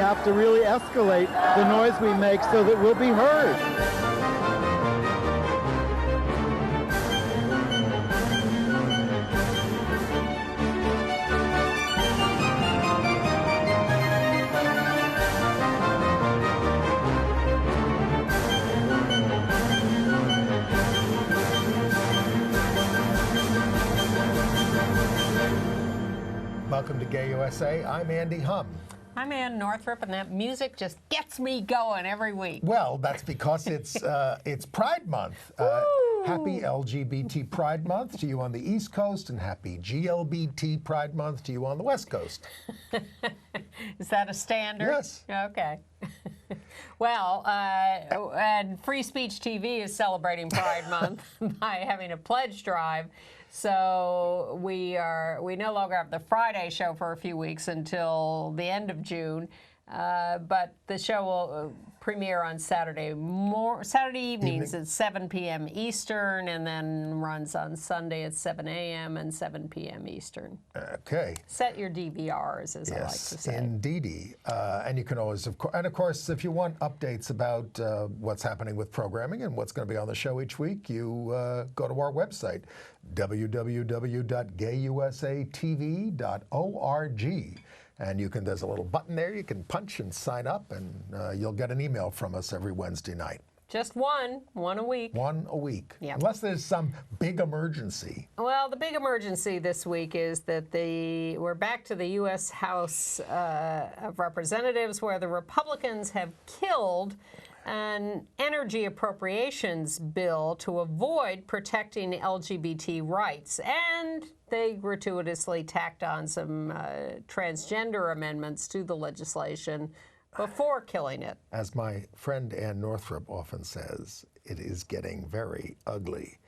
have to really escalate the noise we make so that we'll be heard. Welcome to Gay USA. I'm Andy Hum. I'm Ann Northrup, and that music just gets me going every week. Well, that's because it's Pride Month. Happy LGBT Pride Month to you on the East Coast, and happy GLBT Pride Month to you on the West Coast. Is that a standard? Yes. Okay. Well, and Free Speech TV is celebrating Pride Month by having a pledge drive. So we no longer have the Friday show for a few weeks until the end of June, but the show will premiere on Saturday evenings at 7 p.m. Eastern, and then runs on Sunday at 7 a.m. and 7 p.m. Eastern. Okay. Set your DVRs, as I like to say. Yes, indeedy. And you can always, of course, if you want updates about what's happening with programming and what's going to be on the show each week, you go to our website, www.gayusatv.org. And there's a little button there you can punch and sign up, and you'll get an email from us every Wednesday night. Just one a week. One a week. Yep. Unless there's some big emergency. Well, the big emergency this week is that we're back to the U.S. House of Representatives, where the Republicans have killed an energy appropriations bill to avoid protecting LGBT rights. And they gratuitously tacked on some transgender amendments to the legislation before killing it. As my friend Ann Northrup often says, it is getting very ugly.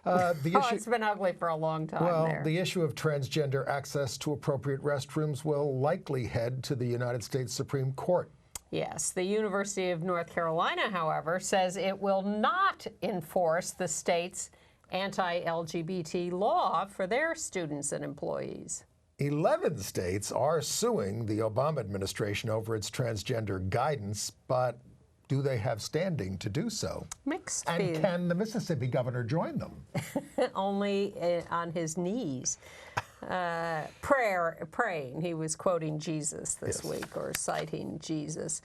It's been ugly for a long time. Well, the issue of transgender access to appropriate restrooms will likely head to the United States Supreme Court. Yes. The University of North Carolina, however, says it will not enforce the state's anti-LGBT law for their students and employees. 11 states are suing the Obama administration over its transgender guidance, but do they have standing to do so? Mixed And feelings. can the Mississippi governor join them? Only on his knees. Praying. He was quoting Jesus this week, or citing Jesus.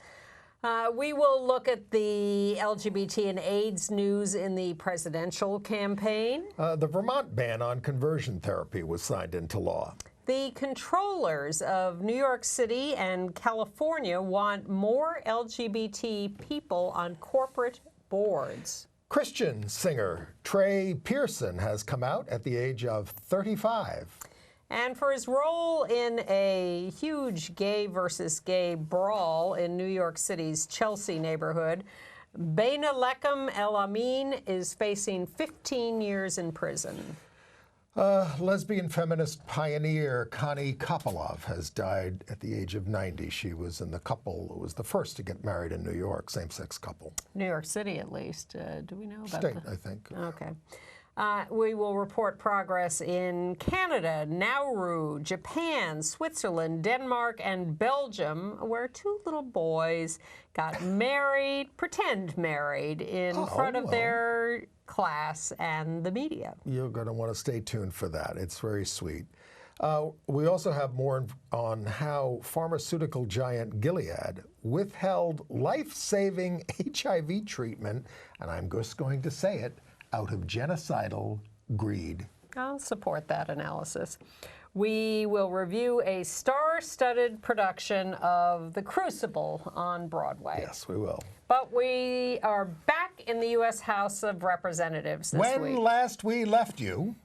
We will look at the LGBT and AIDS news in the presidential campaign. The Vermont ban on conversion therapy was signed into law. The controllers of New York City and California want more LGBT people on corporate boards. Christian singer Trey Pearson has come out at the age of 35. And for his role in a huge gay versus gay brawl in New York City's Chelsea neighborhood, Beinalechem El Amin is facing 15 years in prison. Lesbian feminist pioneer Connie Kopylov has died at the age of 90. She was in the couple who was the first to get married in New York, same-sex couple. New York City, at least. Do we know about State, I think. Okay. We will report progress in Canada, Nauru, Japan, Switzerland, Denmark, and Belgium, where two little boys got married, pretend married, in front of their class and the media. You're going to want to stay tuned for that. It's very sweet. We also have more on how pharmaceutical giant Gilead withheld life-saving HIV treatment, and I'm just going to say it, out of genocidal greed. I'll support that analysis. We will review a star-studded production of The Crucible on Broadway. Yes, we will. But we are back in the U.S. House of Representatives this week. When last we left you,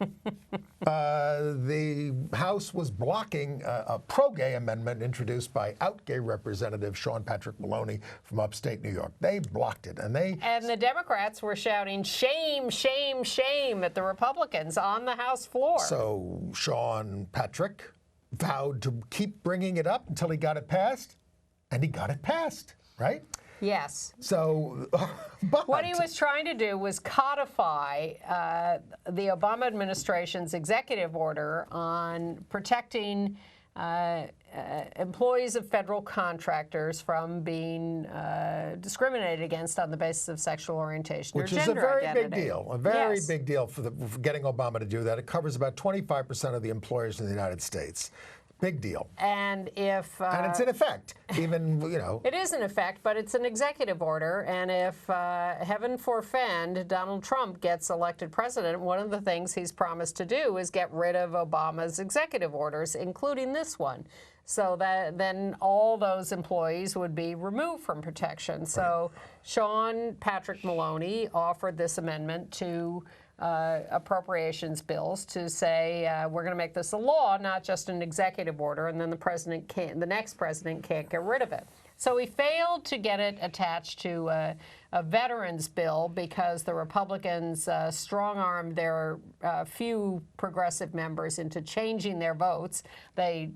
the House was blocking a pro-gay amendment introduced by out-gay Representative Sean Patrick Maloney from upstate New York. They blocked it, and the Democrats were shouting, shame, shame, shame at the Republicans on the House floor. So Sean Patrick vowed to keep bringing it up until he got it passed, and he got it passed, right? Yes. So, but what he was trying to do was codify the Obama administration's executive order on protecting employees of federal contractors from being discriminated against on the basis of sexual orientation or gender identity. Which is a very big deal, a very Yes. big deal for getting Obama to do that. It covers about 25% of the employers in the United States. Big deal. And if and it's in effect, even, you know. It is in effect, but it's an executive order, and if, heaven forfend, Donald Trump gets elected president, one of the things he's promised to do is get rid of Obama's executive orders, including this one. So that then all those employees would be removed from protection. So Sean Patrick Maloney offered this amendment to appropriations bills to say we're going to make this a law, not just an executive order, and then the next president can't get rid of it. So he failed to get it attached to a veterans bill because the Republicans strong-armed their few progressive members into changing their votes. They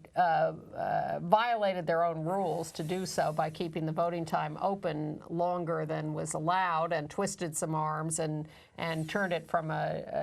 violated their own rules to do so by keeping the voting time open longer than was allowed and twisted some arms and turned it from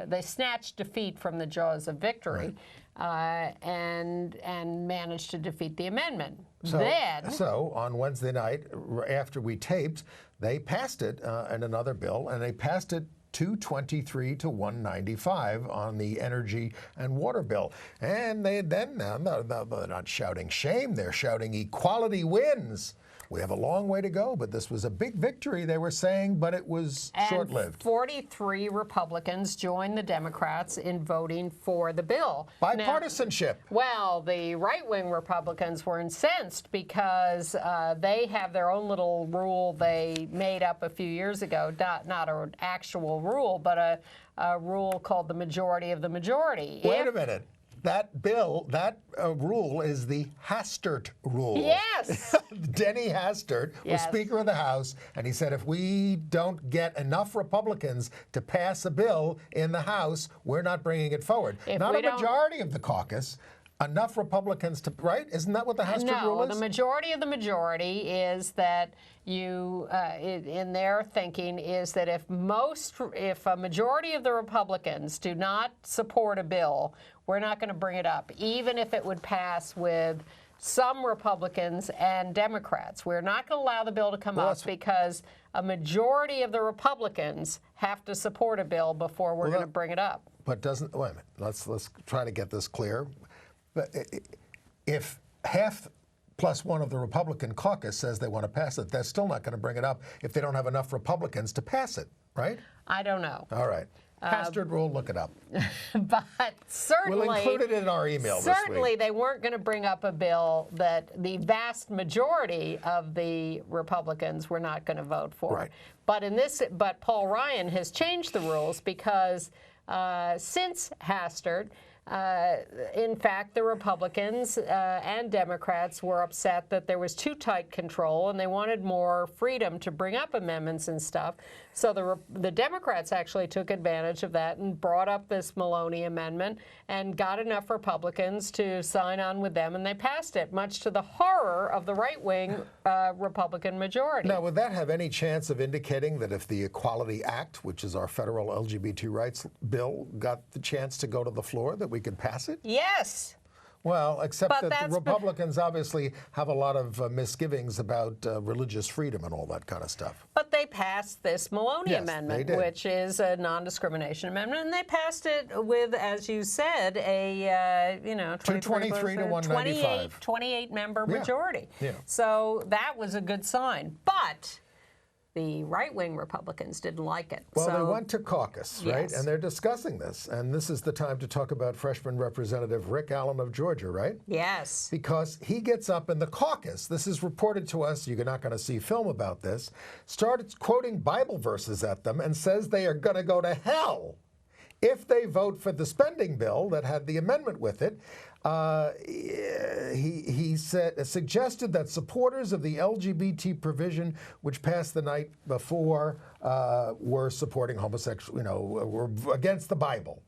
they snatched defeat from the jaws of victory. And managed to defeat the amendment. So on Wednesday night, after we taped, they passed it in another bill, and they passed it 223 to 195 on the energy and water bill. And they're not shouting shame, they're shouting equality wins. We have a long way to go, but this was a big victory, they were saying, but it was short-lived. 43 Republicans joined the Democrats in voting for the bill. Bipartisanship. Well, the right-wing Republicans were incensed because they have their own little rule they made up a few years ago, not an actual rule, but a rule called the majority of the majority. Wait a minute. That rule is the Hastert rule. Yes. Denny Hastert was Speaker of the House, and he said if we don't get enough Republicans to pass a bill in the House, we're not bringing it forward. Not a majority of the caucus. Enough Republicans to, right? Isn't that what the Hastert rule is? No, the majority of the majority is that in their thinking, is that if a majority of the Republicans do not support a bill, we're not going to bring it up, even if it would pass with some Republicans and Democrats. We're not going to allow the bill to come up because a majority of the Republicans have to support a bill before we're going to bring it up. But wait a minute, let's try to get this clear. But if half plus one of the Republican caucus says they want to pass it, they're still not going to bring it up if they don't have enough Republicans to pass it, right? I don't know. All right. Hastert rule, look it up. But certainly, we'll include it in our email this week. Certainly, they weren't going to bring up a bill that the vast majority of the Republicans were not going to vote for. Right. But Paul Ryan has changed the rules because since Hastert, in fact, the Republicans and Democrats were upset that there was too tight control and they wanted more freedom to bring up amendments and stuff. So the Democrats actually took advantage of that and brought up this Maloney amendment and got enough Republicans to sign on with them, and they passed it, much to the horror of the right-wing Republican majority. Now, would that have any chance of indicating that if the Equality Act, which is our federal LGBT rights bill, got the chance to go to the floor, that we could pass it? Yes. Well, except that the Republicans obviously have a lot of misgivings about religious freedom and all that kind of stuff. But they passed this Maloney amendment, which is a non-discrimination amendment, and they passed it with, as you said, a 223 to 195, 28-member majority. Yeah. So that was a good sign. But the right-wing Republicans didn't like it. Well, they went to caucus, right? Yes. And they're discussing this. And this is the time to talk about freshman Representative Rick Allen of Georgia, right? Yes. Because he gets up in the caucus. This is reported to us. You're not going to see film about this. Started quoting Bible verses at them and says they are going to go to hell if they vote for the spending bill that had the amendment with it. He suggested that supporters of the LGBT provision, which passed the night before, were supporting homosexual, were against the Bible.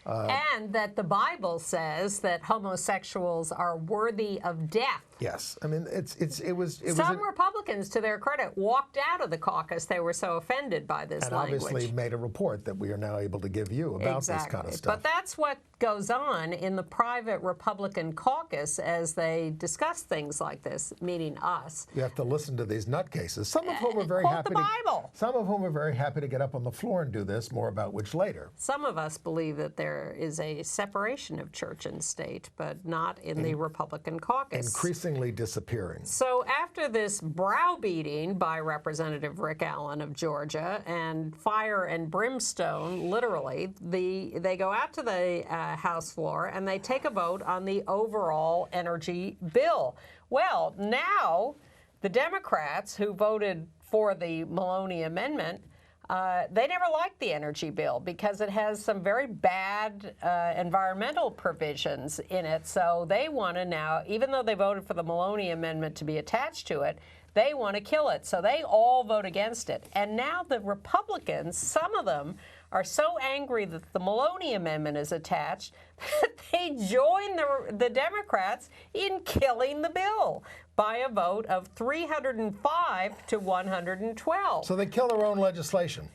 And that the Bible says that homosexuals are worthy of death. Yes, I mean Some Republicans, to their credit, walked out of the caucus. They were so offended by this and language. obviously made a report that we are now able to give you about this kind of stuff. But that's what goes on in the private Republican caucus as they discuss things like this, meaning us. You have to listen to these nutcases. Some of whom are very Quote happy. the Bible. Some of whom are very happy to get up on the floor and do this. More about which later. Some of us believe that there is a separation of church and state, but not in the Republican caucus. Increasingly disappearing. So after this browbeating by Representative Rick Allen of Georgia and fire and brimstone, literally, they go out to the House floor and they take a vote on the overall energy bill. Well, now the Democrats who voted for the Maloney Amendment, they never liked the energy bill because it has some very bad environmental provisions in it. So they want to now, even though they voted for the Maloney Amendment to be attached to it, they want to kill it. So they all vote against it. And now the Republicans, some of them, are so angry that the Maloney Amendment is attached that they join the Democrats in killing the bill by a vote of 305 to 112. So they kill their own legislation.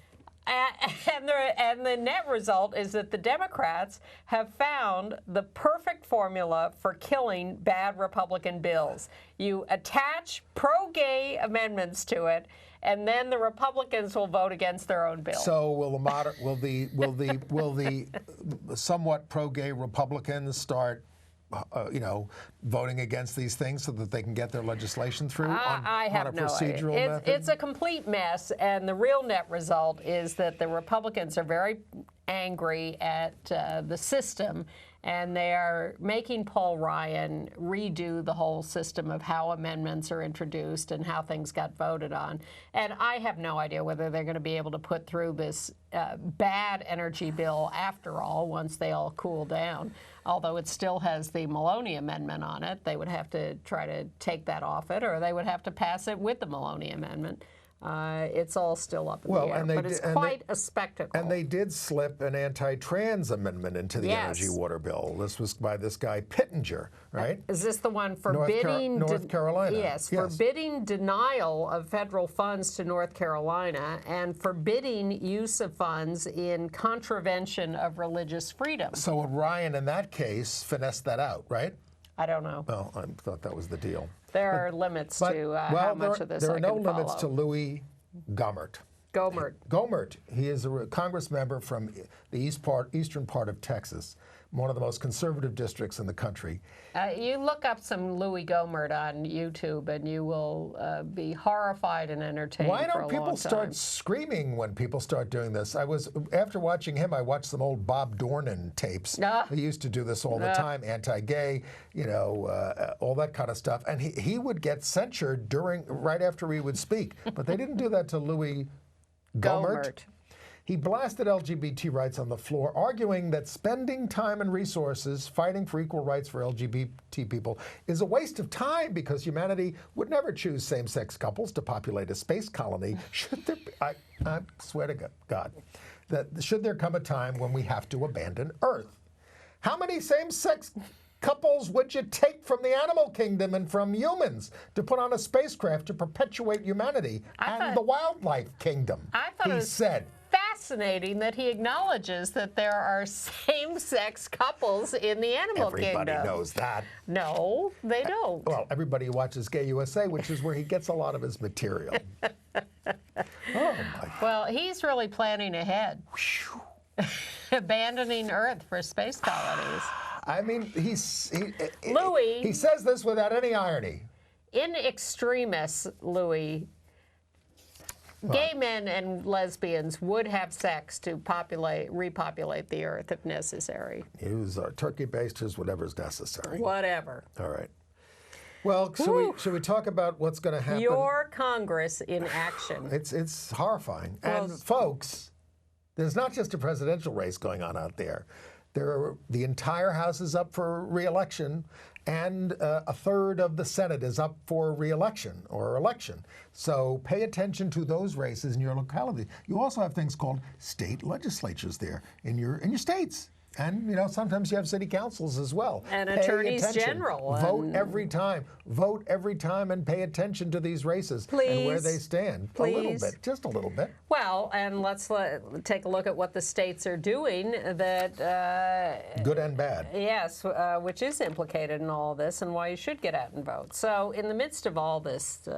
And the net result is that the Democrats have found the perfect formula for killing bad Republican bills. You attach pro-gay amendments to it, and then the Republicans will vote against their own bill. So will the somewhat pro-gay Republicans start voting against these things so that they can get their legislation through I have on a no procedural idea. method? It's a complete mess, and the real net result is that the Republicans are very angry at the system, and they are making Paul Ryan redo the whole system of how amendments are introduced and how things got voted on. And I have no idea whether they're going to be able to put through this bad energy bill after all, once they all cool down. Although it still has the Maloney Amendment on it. They would have to try to take that off it, or they would have to pass it with the Maloney Amendment. It's all still up in the air, but it's quite a spectacle. And they did slip an anti-trans amendment into the energy water bill. This was by this guy Pittenger, right? Is this the one forbidding North Carolina? Yes, forbidding denial of federal funds to North Carolina and forbidding use of funds in contravention of religious freedom. So would Ryan, in that case, finesse that out, right? I don't know. Well, I thought that was the deal. There are limits to how much of this I can follow. There are no limits to Louis Gohmert. Gohmert. He is a Congress member from the eastern part of Texas, one of the most conservative districts in the country. You look up some Louis Gohmert on YouTube, and you will be horrified and entertained. Why for a don't long people time. start screaming when people start doing this? After watching him, I watched some old Bob Dornan tapes. He used to do this all the time, anti-gay, all that kind of stuff. And he would get censured right after he would speak. But they didn't do that to Louis Gohmert. He blasted LGBT rights on the floor, arguing that spending time and resources fighting for equal rights for LGBT people is a waste of time because humanity would never choose same-sex couples to populate a space colony. I swear to God, that should there come a time when we have to abandon Earth. How many same-sex couples would you take from the animal kingdom and from humans to put on a spacecraft to perpetuate humanity and the wildlife kingdom? He said. Fascinating that he acknowledges that there are same-sex couples in the animal kingdom. Everybody knows that. No, they don't. Well, everybody watches Gay USA, which is where he gets a lot of his material. Well, he's really planning ahead. Abandoning Earth for space colonies. I mean, he says this without any irony. In extremis, Louis, gay men and lesbians would have sex to repopulate the Earth if necessary. Use turkey-based, use whatever's necessary. Whatever. All right. Well, should we talk about what's going to happen? Your Congress in action. It's horrifying. And folks, there's not just a presidential race going on out there. The entire House is up for re-election, and a third of the Senate is up for re-election or election. So pay attention to those races in your locality. You also have things called state legislatures there in your states. And, sometimes you have city councils as well. And Pay attorneys attention. general. Vote every time. Vote every time and pay attention to these races and where they stand. Please. A little bit, just a little bit. Well, and let's take a look at what the states are doing that... good and bad. Yes, which is implicated in all this and why you should get out and vote. So in the midst of all this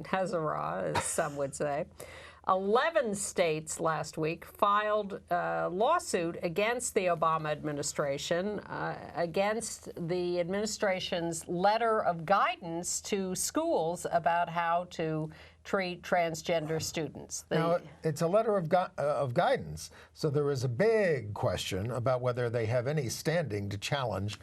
hazara, as some would say, 11 states last week filed a lawsuit against the Obama administration, against the administration's letter of guidance to schools about how to treat transgender students. Now, it's a letter of guidance, so there is a big question about whether they have any standing to challenge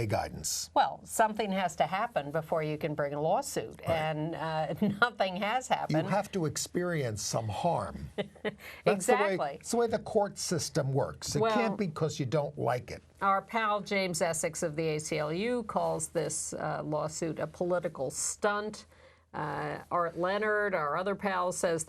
a guidance. Well, something has to happen before you can bring a lawsuit, right. And nothing has happened. You have to experience some harm. Exactly. It's the way the court system works. It can't be because you don't like it. Our pal James Essex of the ACLU calls this lawsuit a political stunt. Art Leonard, our other pal, says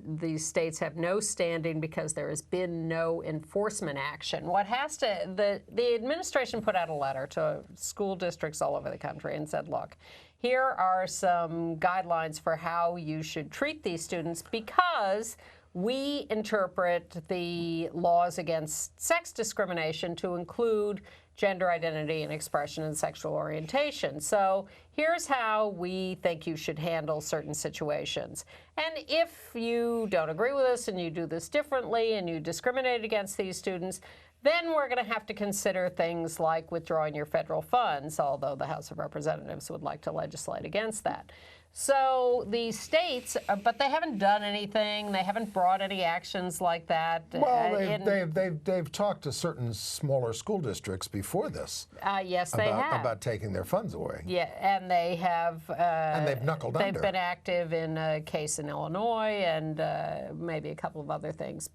these states have no standing because there has been no enforcement action. The administration put out a letter to school districts all over the country and said, look, here are some guidelines for how you should treat these students because we interpret the laws against sex discrimination to include gender identity and expression and sexual orientation. So here's how we think you should handle certain situations. And if you don't agree with us and you do this differently and you discriminate against these students, then we're going to have to consider things like withdrawing your federal funds, although the House of Representatives would like to legislate against that. So the states, but they haven't done anything. They haven't brought any actions like that. Well, they've talked to certain smaller school districts before this. Yes, they have. About taking their funds away. Yeah, and they have. And they've knuckled under. They've been active in a case in Illinois and maybe a couple of other things,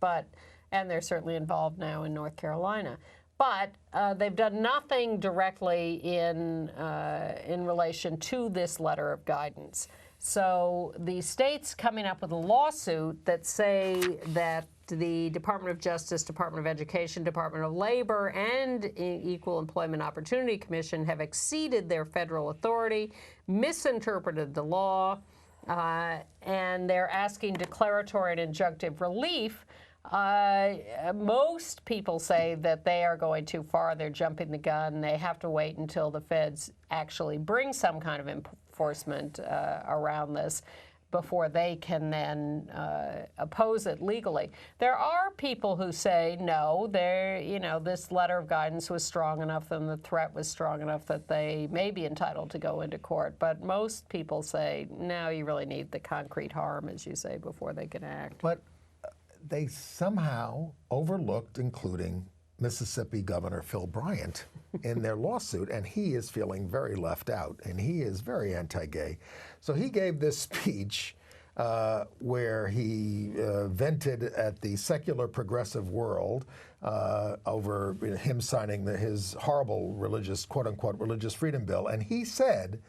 and they're certainly involved now in North Carolina. But they've done nothing directly in relation to this letter of guidance. So the states coming up with a lawsuit that say that the Department of Justice, Department of Education, Department of Labor, and Equal Employment Opportunity Commission have exceeded their federal authority, misinterpreted the law, and they're asking declaratory and injunctive relief. Most people say that they are going too far. They're jumping the gun. They have to wait until the feds actually bring some kind of enforcement around this before they can then oppose it legally. There are people who say, no, this letter of guidance was strong enough and the threat was strong enough that they may be entitled to go into court. But most people say, no, you really need the concrete harm, as you say, before they can act. But they somehow overlooked including Mississippi Governor Phil Bryant in their lawsuit, and he is feeling very left out, and he is very anti-gay. So he gave this speech where he vented at the secular progressive world over him signing his horrible religious, quote-unquote, religious freedom bill, and he said,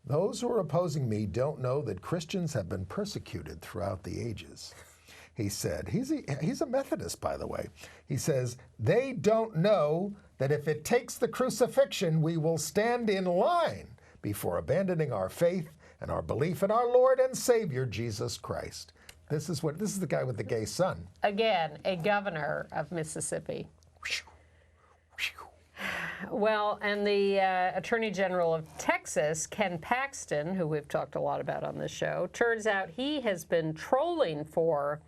"Those who are opposing me don't know that Christians have been persecuted throughout the ages." He said, he's a Methodist, by the way. He says, "They don't know that if it takes the crucifixion, we will stand in line before abandoning our faith and our belief in our Lord and Savior, Jesus Christ." This is the guy with the gay son. Again, a governor of Mississippi. Well, and the Attorney General of Texas, Ken Paxton, who we've talked a lot about on this show, turns out he has been trolling for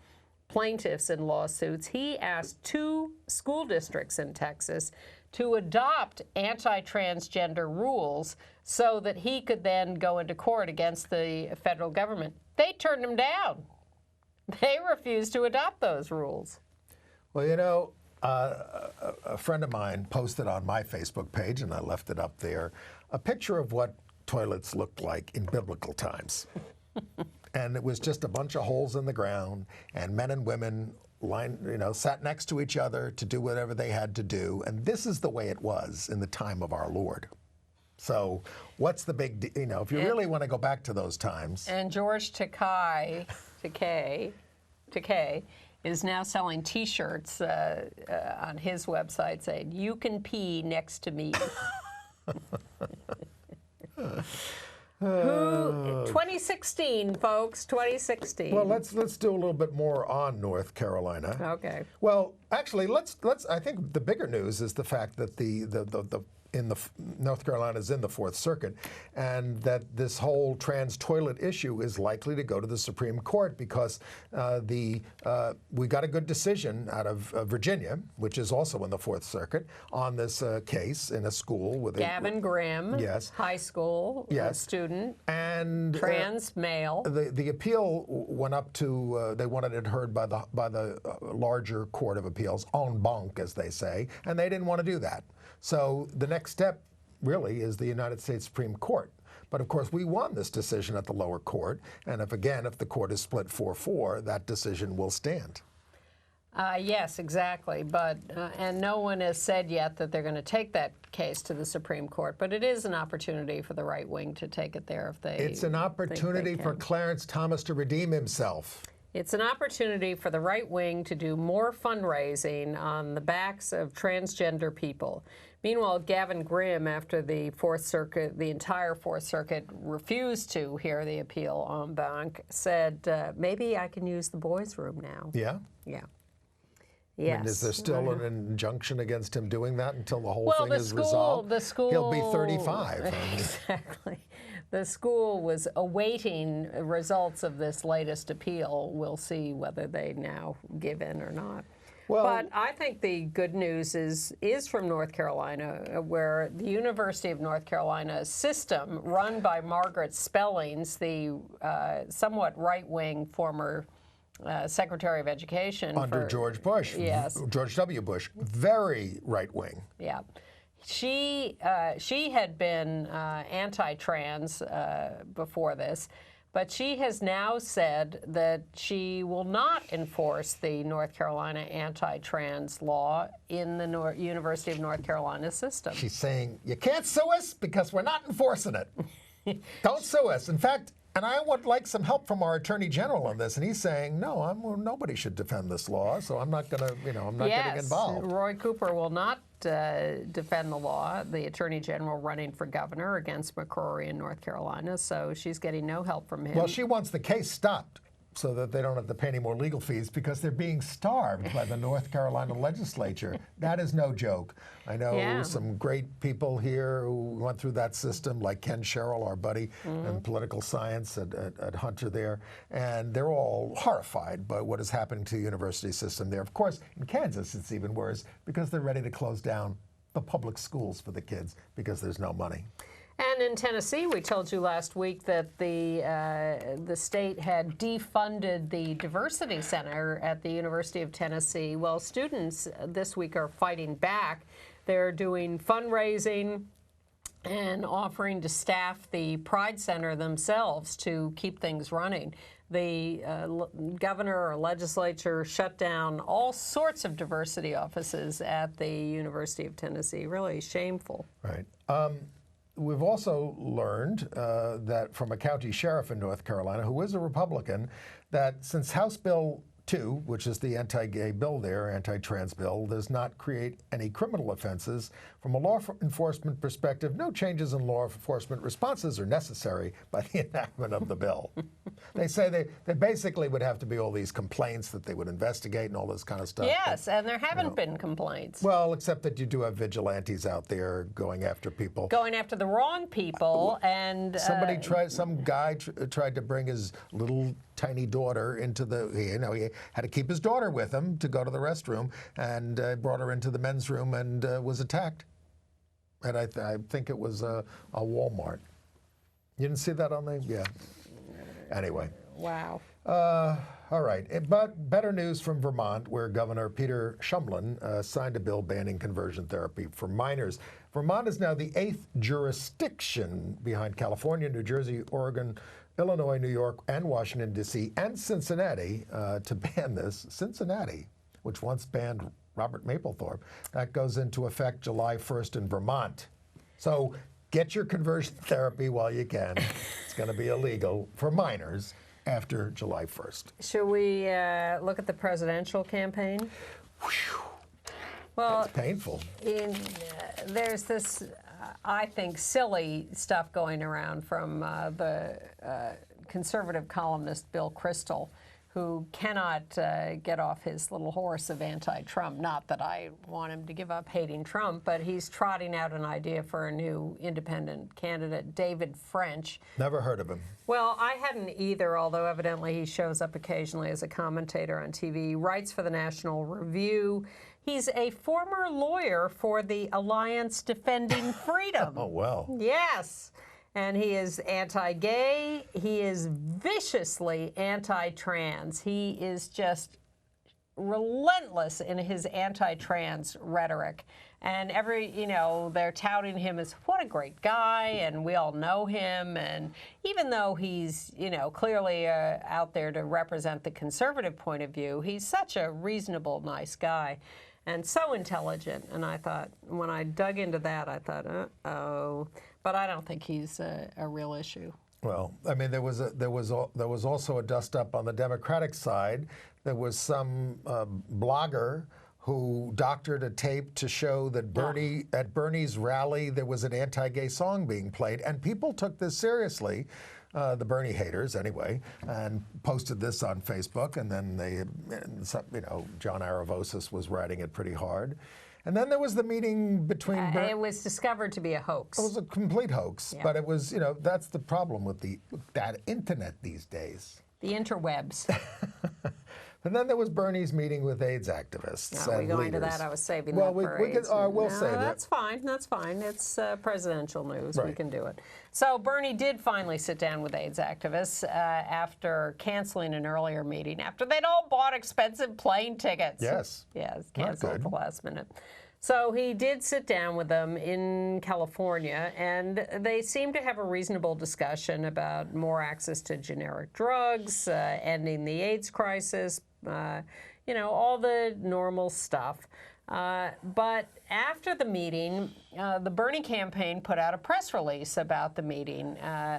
plaintiffs in lawsuits. He asked 2 school districts in Texas to adopt anti-transgender rules so that he could then go into court against the federal government. They turned him down. They refused to adopt those rules. Well, a friend of mine posted on my Facebook page, and I left it up there, a picture of what toilets looked like in biblical times. And it was just a bunch of holes in the ground, and men and women sat next to each other to do whatever they had to do. And this is the way it was in the time of our Lord. So what's the big deal? If you really want to go back to those times. And George Takei is now selling T-shirts on his website saying, "You can pee next to me." 2016, folks, 2016. Well, let's do a little bit more on North Carolina. Okay. Well, actually, let's. I think the bigger news is the fact that North Carolina is in the Fourth Circuit, and that this whole trans toilet issue is likely to go to the Supreme Court because we got a good decision out of Virginia, which is also in the Fourth Circuit, on this case in a school with Gavin Grimm, yes, high school student, and trans male. The appeal went up to they wanted it heard by the larger Court of Appeals, en banc, as they say, and they didn't want to do that. So the next step really is the United States Supreme Court. But of course, we won this decision at the lower court, and if the court is split 4-4, that decision will stand. Yes, exactly. But and no one has said yet that they're going to take that case to the Supreme Court. But it is an opportunity for the right wing to take it there if they. It's an opportunity for Clarence Thomas to redeem himself. It's an opportunity for the right wing to do more fundraising on the backs of transgender people. Meanwhile, Gavin Grimm, after the Fourth Circuit, the entire Fourth Circuit refused to hear the appeal en banc, said, maybe I can use the boys' room now. Yeah? Yeah. Yes. I mean, is there still an injunction against him doing that until the whole thing is resolved? The school, he'll be 35. Exactly. The school was awaiting results of this latest appeal. We'll see whether they now give in or not. Well, but I think the good news is from North Carolina, where the University of North Carolina system, run by Margaret Spellings, the somewhat right-wing former Secretary of Education. Under George Bush. Yes. George W. Bush. Very right-wing. Yeah. She had been anti-trans before this, but she has now said that she will not enforce the North Carolina anti-trans law in the University of North Carolina system. She's saying, you can't sue us because we're not enforcing it. Don't sue us. In fact, and I would like some help from our Attorney General on this. And he's saying, no, nobody should defend this law, so I'm not going to, I'm not getting involved. Roy Cooper will not defend the law, the Attorney General running for governor against McCrory in North Carolina, so she's getting no help from him. Well, she wants the case stopped so that they don't have to pay any more legal fees because they're being starved by the North Carolina legislature. That is no joke. I know some great people here who went through that system, like Ken Sherrill, our buddy in political science at Hunter there, and they're all horrified by what is happening to the university system there. Of course, in Kansas, it's even worse because they're ready to close down the public schools for the kids because there's no money. And in Tennessee, we told you last week that the state had defunded the Diversity Center at the University of Tennessee. Well, students this week are fighting back. They're doing fundraising and offering to staff the Pride Center themselves to keep things running. The governor or legislature shut down all sorts of diversity offices at the University of Tennessee. Really shameful. Right. We've also learned that from a county sheriff in North Carolina, who is a Republican, that since House Bill 2, which is the anti-gay bill there, anti-trans bill, does not create any criminal offenses, from a law enforcement perspective, no changes in law enforcement responses are necessary by the enactment of the bill. They say they basically would have to be all these complaints that they would investigate and all this kind of stuff. Yes, and there haven't been complaints. Well, except that you do have vigilantes out there going after people. Going after the wrong people, and some guy tried to bring his little tiny daughter into he had to keep his daughter with him to go to the restroom, and brought her into the men's room and was attacked. And I think it was a Walmart. You didn't see that on the, yeah. Anyway. Wow. All right. But better news from Vermont, where Governor Peter Shumlin signed a bill banning conversion therapy for minors. Vermont is now the 8th jurisdiction behind California, New Jersey, Oregon, Illinois, New York, and Washington, D.C., and Cincinnati to ban this. Cincinnati, which once banned Robert Mapplethorpe. That goes into effect July 1st in Vermont. So get your conversion therapy while you can. It's going to be illegal for minors. after July 1st. Should we look at the presidential campaign? Well, It's painful. There's this, I think, silly stuff going around from the conservative columnist Bill Kristol, who cannot get off his little horse of anti-Trump. Not that I want him to give up hating Trump, but he's trotting out an idea for a new independent candidate, David French. Never heard of him. Well, I hadn't either, although evidently he shows up occasionally as a commentator on TV. He writes for the National Review. He's a former lawyer for the Alliance Defending Freedom. Oh, well. Yes. And he is anti-gay. He is viciously anti-trans. He is just relentless in his anti-trans rhetoric. And they're touting him as what a great guy, and we all know him. And even though he's, clearly out there to represent the conservative point of view, he's such a reasonable, nice guy. And so intelligent. And I thought, when I dug into that, I thought, uh-oh. But I don't think he's a real issue. Well, I mean, there was also a dust-up on the Democratic side. There was some blogger who doctored a tape to show that at Bernie's rally there was an anti-gay song being played, and people took this seriously. The Bernie haters, anyway, and posted this on Facebook, and then John Aravosis was writing it pretty hard. And then there was the meeting between... it was discovered to be a hoax. It was a complete hoax, but it was, that's the problem with that internet these days. The interwebs. And then there was Bernie's meeting with AIDS activists. Are we going leaders. to that? I was saving that for AIDS. We'll save it. That's fine. That's fine. It's presidential news. Right. We can do it. So Bernie did finally sit down with AIDS activists after canceling an earlier meeting, after they'd all bought expensive plane tickets. Yes. Yes, canceled at the last minute. So he did sit down with them in California, and they seemed to have a reasonable discussion about more access to generic drugs, ending the AIDS crisis, all the normal stuff. But after the meeting, the Bernie campaign put out a press release about the meeting,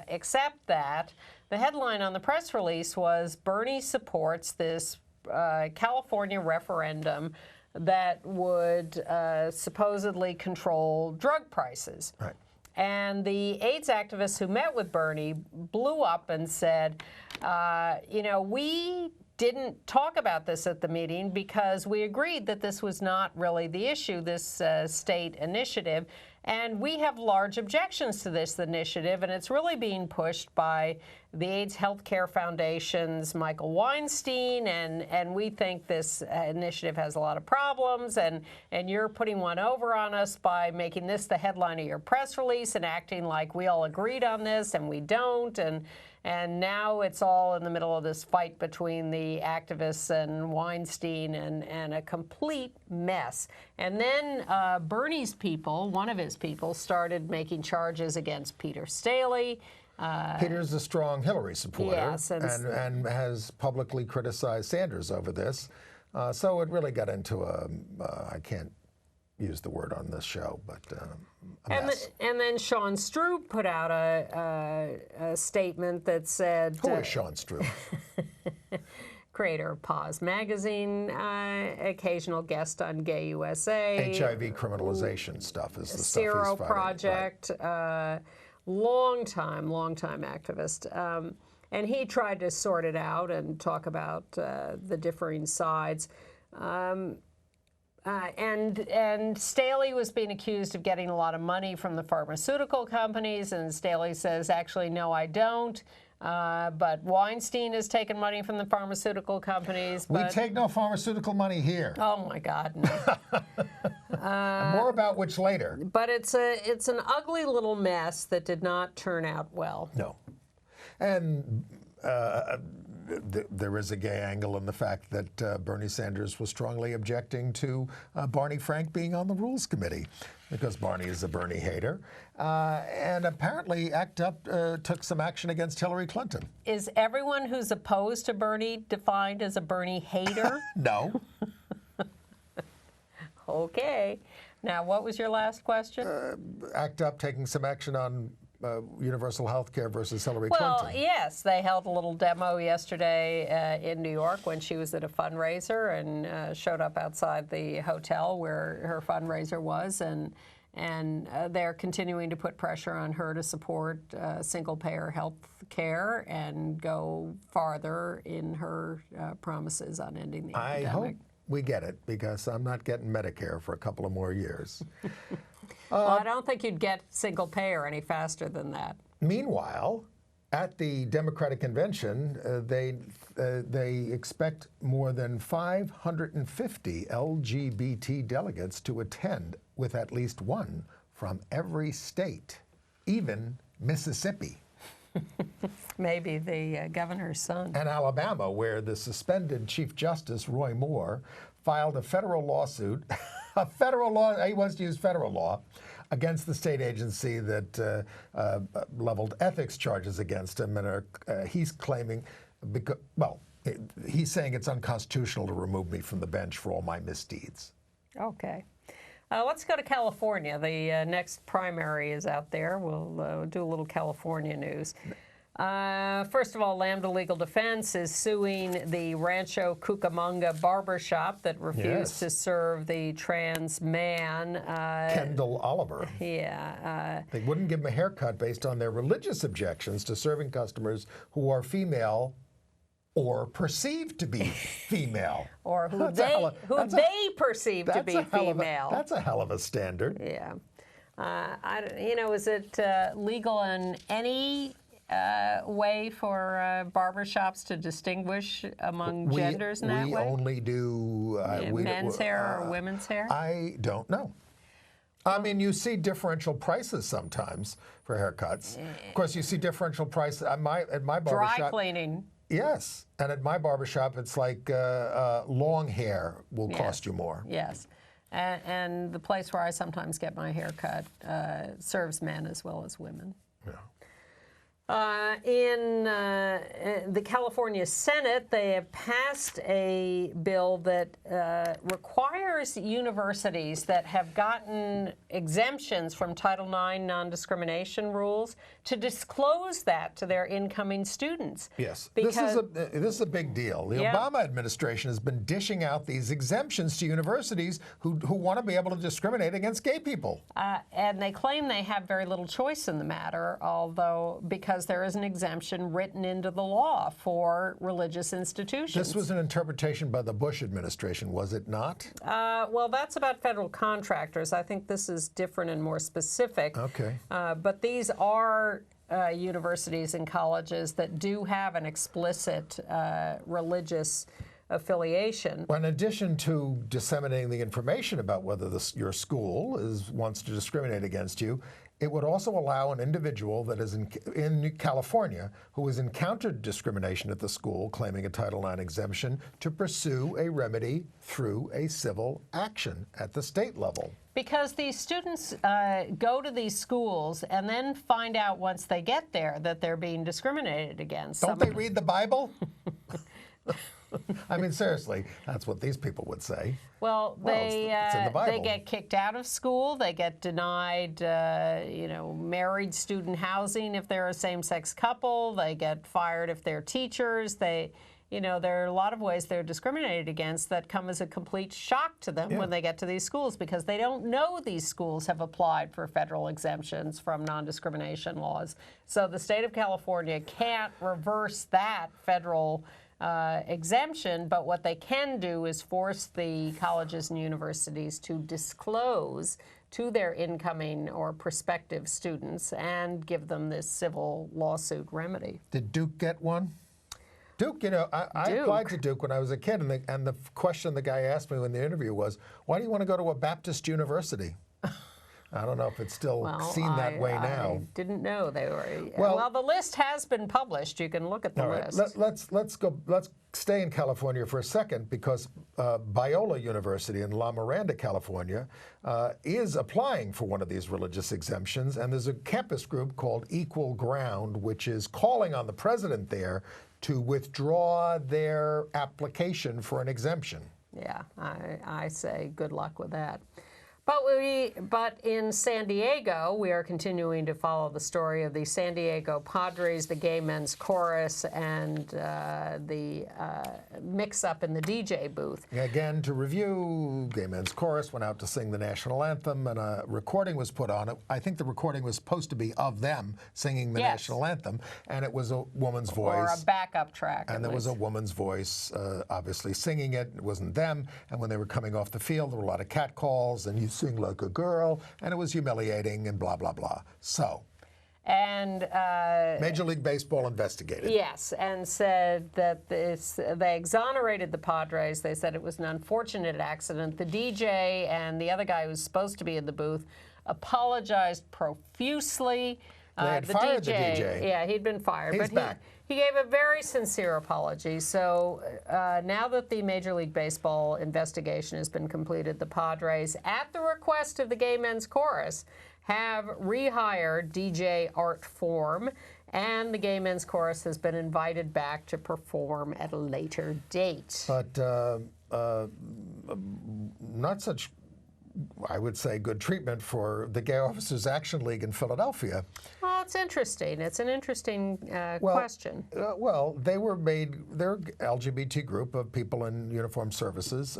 except that the headline on the press release was, Bernie supports this California referendum that would supposedly control drug prices. Right. And the AIDS activists who met with Bernie blew up and said, we didn't talk about this at the meeting because we agreed that this was not really the issue, this state initiative. And we have large objections to this initiative, and it's really being pushed by the AIDS Healthcare Foundation's Michael Weinstein, and we think this initiative has a lot of problems, and you're putting one over on us by making this the headline of your press release and acting like we all agreed on this, and we don't, and now it's all in the middle of this fight between the activists and Weinstein and a complete mess. And then Bernie's people, one of his people, started making charges against Peter Staley. Peter's a strong Hillary supporter, yes, and has publicly criticized Sanders over this. So it really got into I can't use the word on this show, but a mess. And then Sean Stroop put out a statement that said... Who is Sean Stroop? Creator of Pause Magazine, occasional guest on Gay USA. HIV criminalization stuff is the stuff he's Zero fighting. Project, Right. long time activist. And he tried to sort it out and talk about the differing sides. And Staley was being accused of getting a lot of money from the pharmaceutical companies, and Staley says, actually, no, I don't. But Weinstein has taken money from the pharmaceutical companies. We take no pharmaceutical money here. Oh my God, no. More about which later. But it's an ugly little mess that did not turn out well. No. And there is a gay angle in the fact that Bernie Sanders was strongly objecting to Barney Frank being on the Rules Committee, because Barney is a Bernie hater. And apparently ACT UP took some action against Hillary Clinton. Is everyone who's opposed to Bernie defined as a Bernie hater? No. Okay. Now, what was your last question? ACT UP taking some action on universal health care versus Hillary Well, Clinton. yes, they held a little demo yesterday in New York when she was at a fundraiser and showed up outside the hotel where her fundraiser was, and they're continuing to put pressure on her to support single-payer health care and go farther in her promises on ending the epidemic. I hope we get it, because I'm not getting Medicare for a couple of more years. Well, I don't think you'd get single-payer any faster than that. Meanwhile, at the Democratic Convention, they expect more than 550 LGBT delegates to attend, with at least one from every state, even Mississippi. Maybe the governor's son. And Alabama, where the suspended Chief Justice, Roy Moore, filed a federal lawsuit, he wants to use federal law, against the state agency that leveled ethics charges against him. And he's claiming, he's saying it's unconstitutional to remove me from the bench for all my misdeeds. Okay. Let's go to California. The next primary is out there. We'll do a little California news. First of all, Lambda Legal Defense is suing the Rancho Cucamonga barbershop that refused to serve the trans man. Kendall Oliver. Yeah. They wouldn't give him a haircut based on their religious objections to serving customers who are female or perceived to be female. Or who they perceive to be female. That's a hell of a standard. Yeah. Is it legal in any way for barbershops to distinguish among genders in that way? We only do... men's hair or women's hair? I don't know. I mean, you see differential prices sometimes for haircuts. Of course, you see differential prices at my barbershop. Dry cleaning. Yes, and at my barbershop, it's like long hair will cost you more. Yes, and the place where I sometimes get my hair cut serves men as well as women. Yeah. In the California Senate, they have passed a bill that requires universities that have gotten exemptions from Title IX non-discrimination rules to disclose that to their incoming students. Yes, because this is a big deal. The Obama administration has been dishing out these exemptions to universities who want to be able to discriminate against gay people. And they claim they have very little choice in the matter, although because there is an exemption written into the law for religious institutions. This was an interpretation by the Bush administration, was it not? Well, that's about federal contractors. I think this is different and more specific. Okay. But these are universities and colleges that do have an explicit religious affiliation. Well, in addition to disseminating the information about whether your school wants to discriminate against you, it would also allow an individual that is in California who has encountered discrimination at the school claiming a Title IX exemption to pursue a remedy through a civil action at the state level. Because these students go to these schools and then find out once they get there that they're being discriminated against. Don't they read the Bible? I mean, seriously, that's what these people would say. Well, it's in the Bible. they get kicked out of school. They get denied, married student housing if they're a same-sex couple. They get fired if they're teachers. There are a lot of ways they're discriminated against that come as a complete shock to them when they get to these schools, because they don't know these schools have applied for federal exemptions from non-discrimination laws. So the state of California can't reverse that federal exemption, but what they can do is force the colleges and universities to disclose to their incoming or prospective students and give them this civil lawsuit remedy. Did Duke get one? Duke, I applied to Duke when I was a kid, and the question the guy asked me in the interview was, why do you want to go to a Baptist university? I don't know if it's still seen that way now. I didn't know they were. Well, the list has been published. You can look at the list. Let's stay in California for a second, because Biola University in La Miranda, California, is applying for one of these religious exemptions, and there's a campus group called Equal Ground, which is calling on the president there to withdraw their application for an exemption. Yeah, I say good luck with that. But in San Diego, we are continuing to follow the story of the San Diego Padres, the gay men's chorus, and the mix-up in the DJ booth. Again, to review, gay men's chorus went out to sing the national anthem, and a recording was put on it. I think the recording was supposed to be of them singing the national anthem, and it was a woman's voice. Or a backup track. And there was a woman's voice, obviously singing it. It wasn't them. And when they were coming off the field, there were a lot of catcalls, and you sing like a girl, and it was humiliating and blah, blah, blah. So, and Major League Baseball investigated. Yes, and said that they exonerated the Padres. They said it was an unfortunate accident. The DJ and the other guy who was supposed to be in the booth apologized profusely. They had fired the DJ. Yeah, he'd been fired. He's back. He gave a very sincere apology. So now that the Major League Baseball investigation has been completed, the Padres, at the request of the Gay Men's Chorus, have rehired DJ Art Form, and the Gay Men's Chorus has been invited back to perform at a later date. But not such, I would say, good treatment for the Gay Officers Action League in Philadelphia. Well, it's interesting. It's an interesting question. Well, they're an LGBT group of people in uniformed services.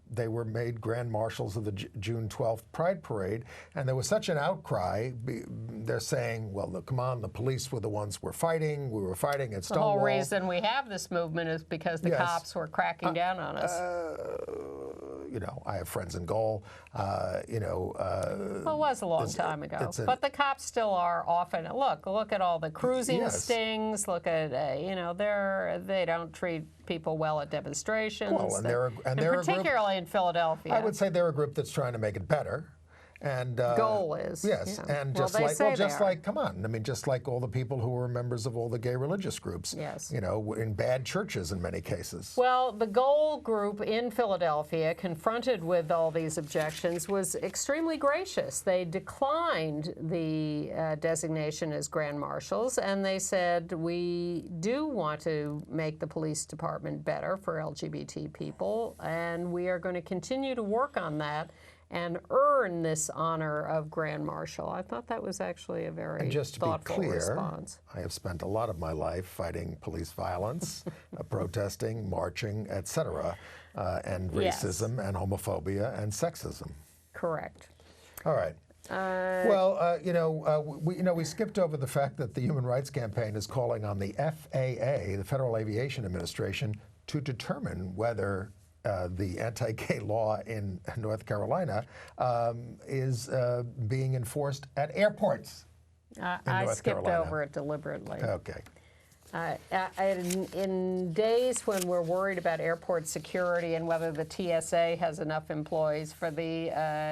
They were made grand marshals of the June 12th Pride Parade, and there was such an outcry. They're saying, well, look, come on, the police were the ones who were fighting. We were fighting at Stonewall. The whole reason we have this movement is because the cops were cracking down on us. You know, I have friends in Goal. Well, it was a long time ago. But the cops still are often, look at all the cruising stings. Look at, they don't treat people well at demonstrations. Well, and they're particularly in Philadelphia. I would say they're a group that's trying to make it better. And goal is and come on, I mean, just like all the people who were members of all the gay religious groups, in bad churches in many cases. Well, the Goal group in Philadelphia, confronted with all these objections, was extremely gracious. They declined the designation as grand marshals, and they said, we do want to make the police department better for LGBT people, and we are going to continue to work on that and earn this honor of Grand Marshal. I thought that was actually a very and just to thoughtful be clear, response. I have spent a lot of my life fighting police violence, protesting, marching, etc., and racism and homophobia and sexism. Correct. All right. We skipped over the fact that the Human Rights Campaign is calling on the FAA, the Federal Aviation Administration, to determine whether the anti-gay law in North Carolina is being enforced at airports. I skipped over it deliberately. Okay. In days when we're worried about airport security and whether the TSA has enough employees, for the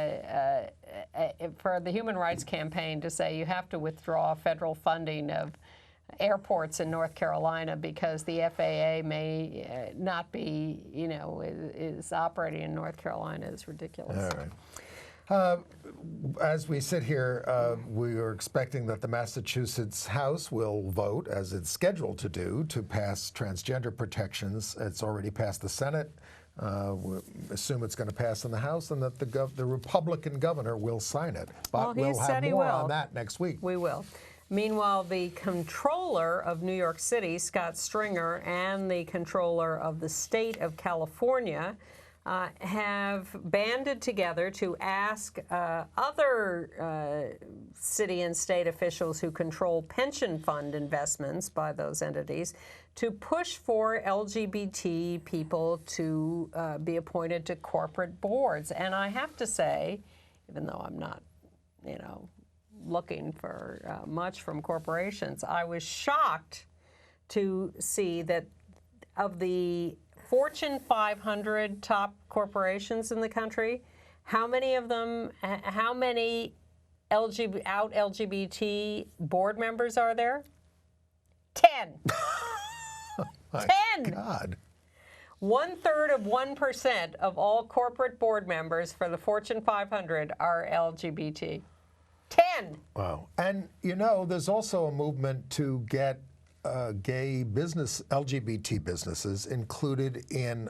Human Rights Campaign to say you have to withdraw federal funding of airports in North Carolina because the FAA may not be, is operating in North Carolina is ridiculous. All right. As we sit here, we are expecting that the Massachusetts House will vote, as it's scheduled to do, to pass transgender protections. It's already passed the Senate. We assume it's going to pass in the House, and that the Republican governor will sign it. But we'll have more on that next week. We will. Meanwhile, the comptroller of New York City, Scott Stringer, and the comptroller of the state of California have banded together to ask other city and state officials who control pension fund investments by those entities to push for LGBT people to be appointed to corporate boards. And I have to say, even though I'm not, looking for much from corporations, I was shocked to see that of the Fortune 500 top corporations in the country, how many LGBT board members are there? 10. My 10. God. 1/3 of 1% of all corporate board members for the Fortune 500 are LGBT. 10. Wow. And, there's also a movement to get gay business, LGBT businesses included in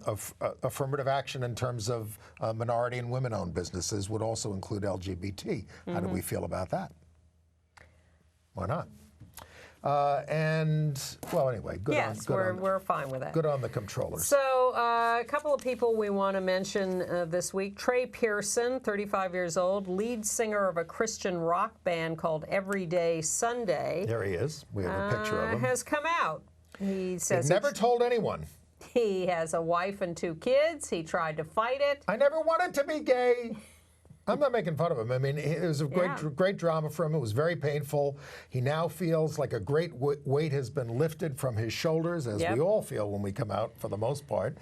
affirmative action in terms of minority and women-owned businesses would also include LGBT. How do we feel about that? Why not? Well, anyway, good on. Yes, we're fine with that. Good on the comptrollers. So a couple of people we want to mention this week. Trey Pearson, 35 years old, lead singer of a Christian rock band called Everyday Sunday. There he is. We have a picture of him. Has come out. He says He never told anyone. He has a wife and 2 kids. He tried to fight it. I never wanted to be gay. I'm not making fun of him. I mean, it was a great drama for him. It was very painful. He now feels like a great weight has been lifted from his shoulders, as we all feel when we come out, for the most part.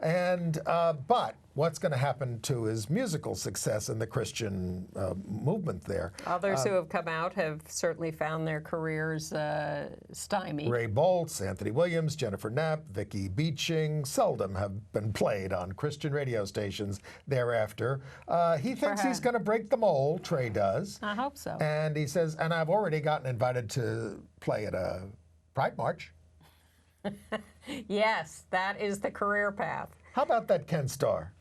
And but what's going to happen to his musical success in the Christian movement there? Others who have come out have certainly found their careers stymied. Ray Boltz, Anthony Williams, Jennifer Knapp, Vicky Beeching seldom have been played on Christian radio stations thereafter. He thinks he's going to break the mold, Trey does. I hope so. And he says, and I've already gotten invited to play at a Pride March. Yes, that is the career path. How about that Ken Starr?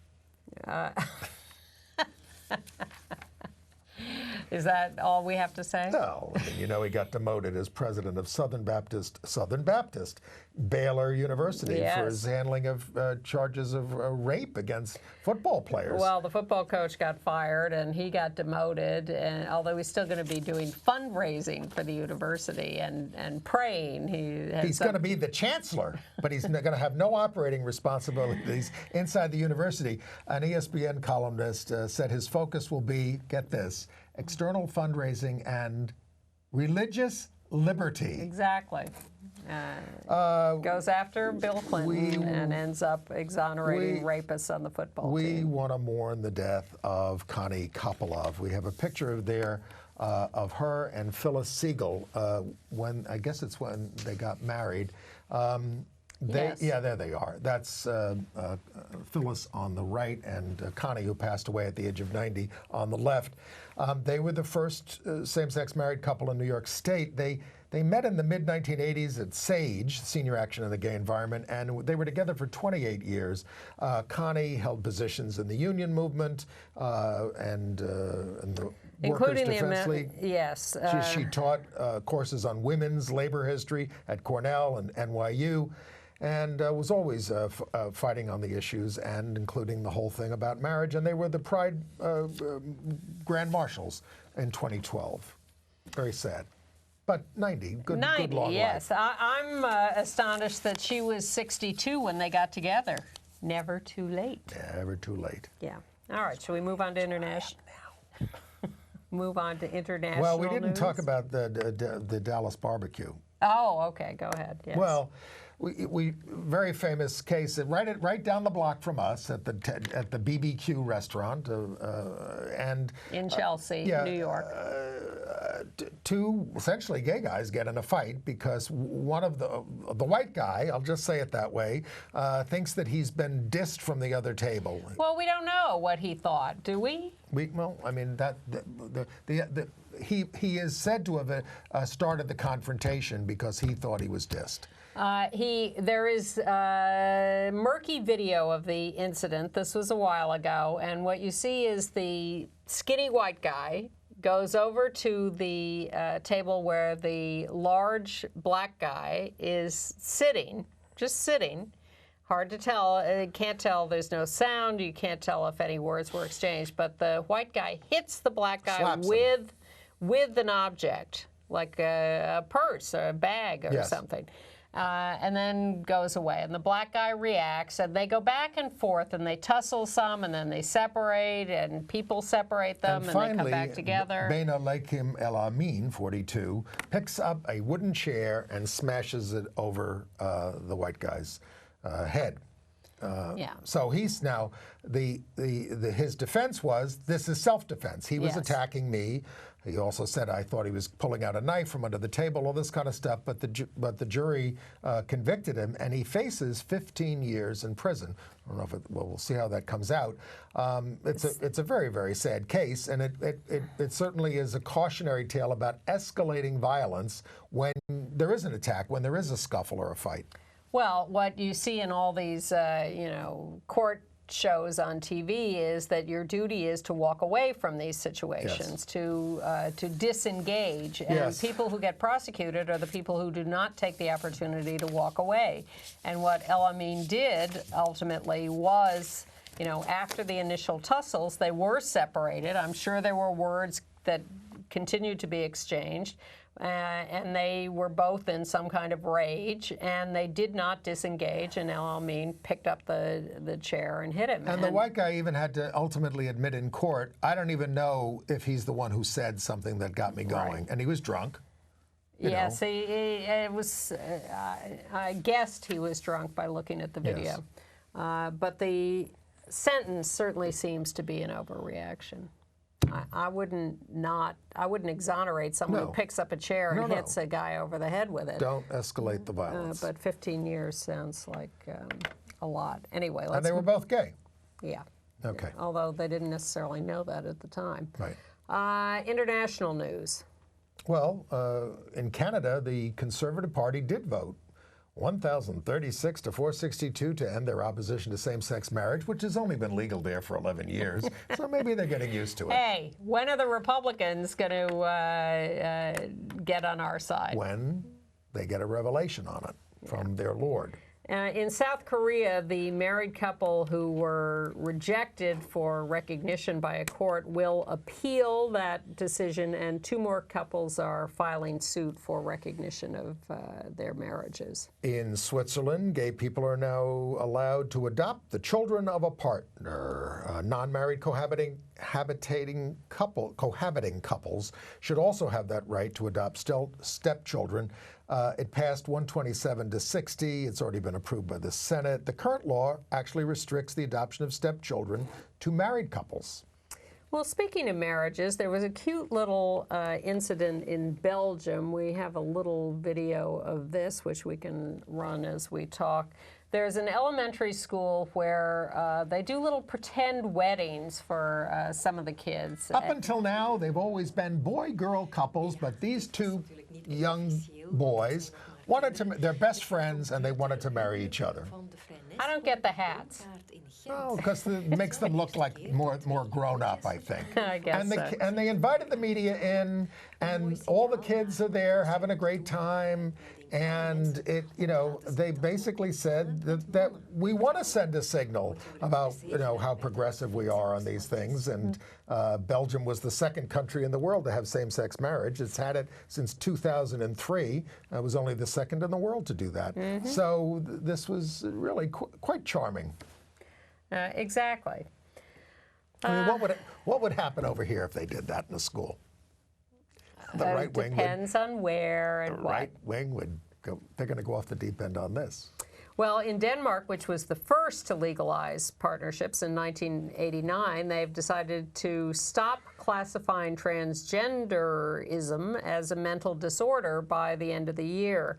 Is that all we have to say? No, I mean, you know, he got demoted as president of Southern Baptist Baylor University for his handling of charges of rape against football players. Well, the football coach got fired and he got demoted, and although he's still going to be doing fundraising for the university and praying. He's going to be the chancellor, but he's going to have no operating responsibilities inside the university. An ESPN columnist said his focus will be, get this, external fundraising and religious liberty. Exactly. Goes after Bill Clinton and ends up exonerating rapists on the football team. We want to mourn the death of Connie Kopilov. We have a picture there of her and Phyllis Siegel when, I guess it's when they got married. Yes. Yeah, there they are. That's Phyllis on the right and Connie, who passed away at the age of 90, on the left. They were the first same-sex married couple in New York State. They met in the mid-1980s at SAGE, Senior Action in the Gay Environment, and they were together for 28 years. Connie held positions in the union movement and the Including Workers' Defense League. Yes. She taught courses on women's labor history at Cornell and NYU, and was always fighting on the issues, and including the whole thing about marriage. And they were the Pride Grand Marshals in 2012. Very sad. But 90, good long yes. life. I'm astonished that she was 62 when they got together. Never too late. Never too late. Yeah. All right. Shall we move on to international? Move on to international. Well, we didn't news? talk about the Dallas barbecue. Oh, okay. Go ahead. Yes. Well, we very famous case right down the block from us at the BBQ restaurant and in Chelsea, New York. Two essentially gay guys get in a fight because one of the white guy, I'll just say it that way, thinks that he's been dissed from the other table. Well, we don't know what he thought, do we? Well, I mean he is said to have started the confrontation because he thought he was dissed. There is murky video of the incident. This was a while ago, and what you see is the skinny white guy goes over to the table where the large black guy is sitting, just sitting. Hard to tell. Can't tell. There's no sound. You can't tell if any words were exchanged. But the white guy hits the black guy with an object, like a purse or a bag or something. And then goes away. And the black guy reacts, and they go back and forth, and they tussle some, and then they separate, and people separate them, and finally, they come back together. Beina Lakim El Amin, 42, picks up a wooden chair and smashes it over the white guy's head. So he's now his defense was, this is self-defense. He was attacking me. He also said, I thought he was pulling out a knife from under the table, all this kind of stuff, but the jury convicted him, and he faces 15 years in prison. I don't know if we'll see how that comes out. It's a very, very sad case, and it certainly is a cautionary tale about escalating violence when there is an attack, when there is a scuffle or a fight. Well, what you see in all these, court shows on TV is that your duty is to walk away from these situations, to disengage. And people who get prosecuted are the people who do not take the opportunity to walk away. And what El Amin did ultimately was, after the initial tussles, they were separated. I'm sure there were words that continued to be exchanged. And they were both in some kind of rage, and they did not disengage, and El Amin picked up the chair and hit him. And the white guy even had to ultimately admit in court, I don't even know if he's the one who said something that got me going. Right. And he was drunk. Yes, it was, I guessed he was drunk by looking at the video. Yes. But the sentence certainly seems to be an overreaction. I wouldn't exonerate someone who picks up a chair and hits a guy over the head with it. Don't escalate the violence. But 15 years sounds like a lot. Anyway, and they were both gay. Yeah. Okay. Although they didn't necessarily know that at the time. Right. International news. Well, in Canada, the Conservative Party did vote 1,036 to 462 to end their opposition to same-sex marriage, which has only been legal there for 11 years. So maybe they're getting used to it. Hey, when are the Republicans going to get on our side? When they get a revelation on it from their Lord. In South Korea, the married couple who were rejected for recognition by a court will appeal that decision, and 2 more couples are filing suit for recognition of their marriages. In Switzerland, gay people are now allowed to adopt the children of a partner. Non-married cohabiting couples should also have that right to adopt stepchildren. It passed 127 to 60. It's already been approved by the Senate. The current law actually restricts the adoption of stepchildren to married couples. Well, speaking of marriages, there was a cute little incident in Belgium. We have a little video of this, which we can run as we talk. There's an elementary school where they do little pretend weddings for some of the kids. Up until now, they've always been boy-girl couples, but these 2 young boys they're best friends, and they wanted to marry each other. I don't get the hats. Oh, because it makes them look like more grown up, I think. I guess and they invited the media in, and all the kids are there having a great time. And they basically said that we want to send a signal about how progressive we are on these things. And Belgium was the 2nd country in the world to have same-sex marriage. It's had it since 2003. It was only the 2nd in the world to do that. Mm-hmm. So this was really quite charming. Exactly. I mean, what would happen over here if they did that in a school? The right wing depends on where and what. The right wing would go. They're going to go off the deep end on this. Well, in Denmark, which was the first to legalize partnerships in 1989, they've decided to stop classifying transgenderism as a mental disorder by the end of the year.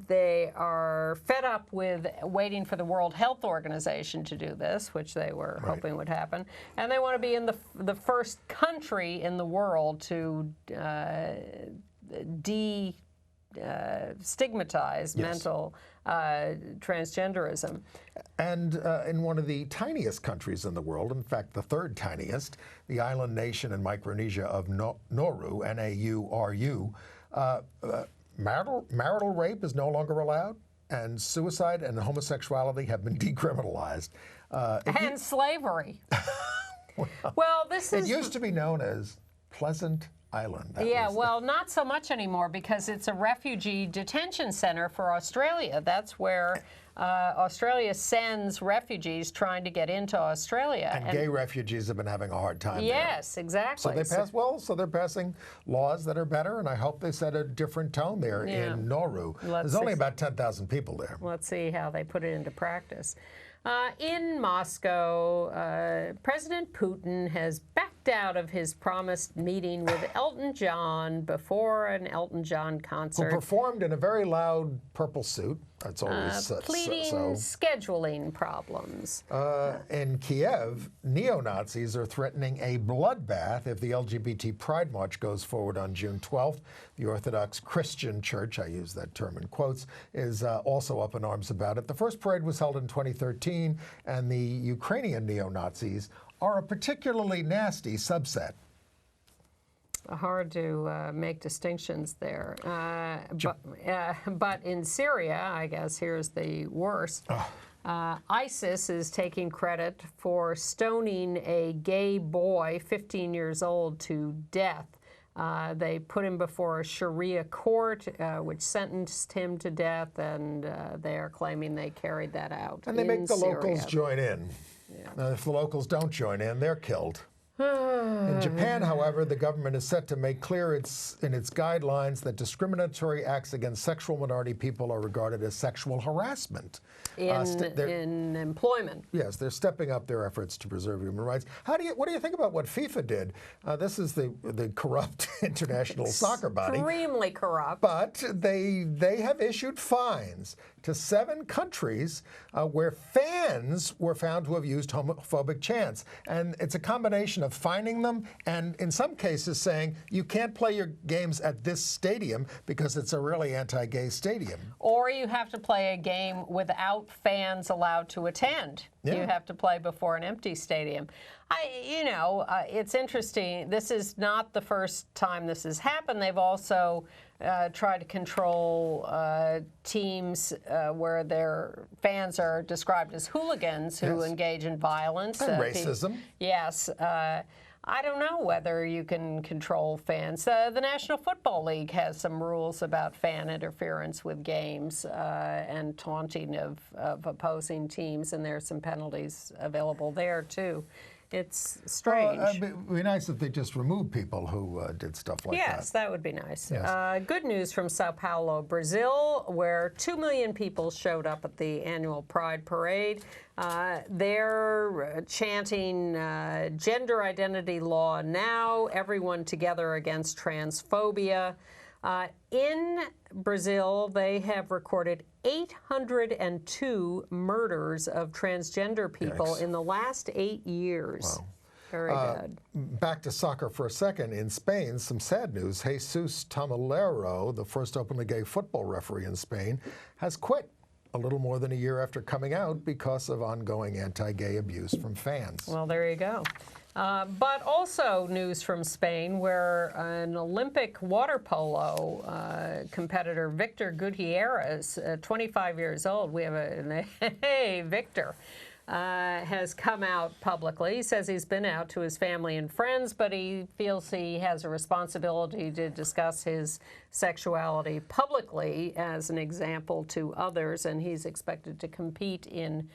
They are fed up with waiting for the World Health Organization to do this, which they were hoping would happen, and they want to be in the first country in the world to stigmatize mental transgenderism. And in one of the tiniest countries in the world, in fact, the 3rd tiniest, the island nation in Micronesia of Nauru, N-A-U-R-U, marital rape is no longer allowed, and suicide and homosexuality have been decriminalized. And slavery. Well, it used to be known as Pleasant Island. Well, not so much anymore because it's a refugee detention center for Australia. That's where Australia sends refugees trying to get into Australia. And gay refugees have been having a hard time Yes, there. exactly. So they're passing laws that are better, and I hope they set a different tone there in Nauru. There's only about 10,000 people there. Let's see how they put it into practice. In Moscow, President Putin has backed backed out of his promised meeting with Elton John before an Elton John Who concert, performed in a very loud purple suit. That's always pleading so. scheduling problems. In Kiev, neo-Nazis are threatening a bloodbath if the LGBT Pride March goes forward on June 12th. The Orthodox Christian Church, I use that term in quotes, is also up in arms about it. The first parade was held in 2013, and the Ukrainian neo-Nazis are a particularly nasty subset. Hard to make distinctions there. But in Syria, I guess here's the worst. ISIS is taking credit for stoning a gay boy, 15 years old, to death. They put him before a Sharia court, which sentenced him to death, and they are claiming they carried that out. And they make the Syria. locals join in. Yeah. If the locals don't join in, they're killed. In Japan, however, the government is set to make clear in its guidelines that discriminatory acts against sexual minority people are regarded as sexual harassment. In employment. Yes, they're stepping up their efforts to preserve human rights. What do you think about what FIFA did? This is the corrupt international soccer body. Extremely corrupt. But they have issued fines to 7 countries where fans were found to have used homophobic chants. And it's a combination of fining them and, in some cases, saying you can't play your games at this stadium because it's a really anti-gay stadium. Or you have to play a game without fans allowed to attend. Yeah. You have to play before an empty stadium. It's interesting. This is not the first time this has happened. They've also tried to control teams where their fans are described as hooligans who engage in violence. And racism. Yes. I don't know whether you can control fans. The National Football League has some rules about fan interference with games and taunting of opposing teams, and there's some penalties available there, too. It's strange. Well, it'd be nice if they just removed people who did stuff like that. Yes, that would be nice. Yes. Good news from Sao Paulo, Brazil, where 2 million people showed up at the annual Pride Parade. They're chanting gender identity law now, everyone together against transphobia. In Brazil, they have recorded 802 murders of transgender people in the last 8 years. Wow. Very bad. Back to soccer for a second. In Spain, some sad news. Jesus Tamalero, the first openly gay football referee in Spain, has quit a little more than a year after coming out because of ongoing anti-gay abuse from fans. Well, there you go. But also news from Spain, where an Olympic water polo competitor, Victor Gutierrez, 25 years old, we have hey, Victor, has come out publicly. He says he's been out to his family and friends, but he feels he has a responsibility to discuss his sexuality publicly as an example to others, and he's expected to compete in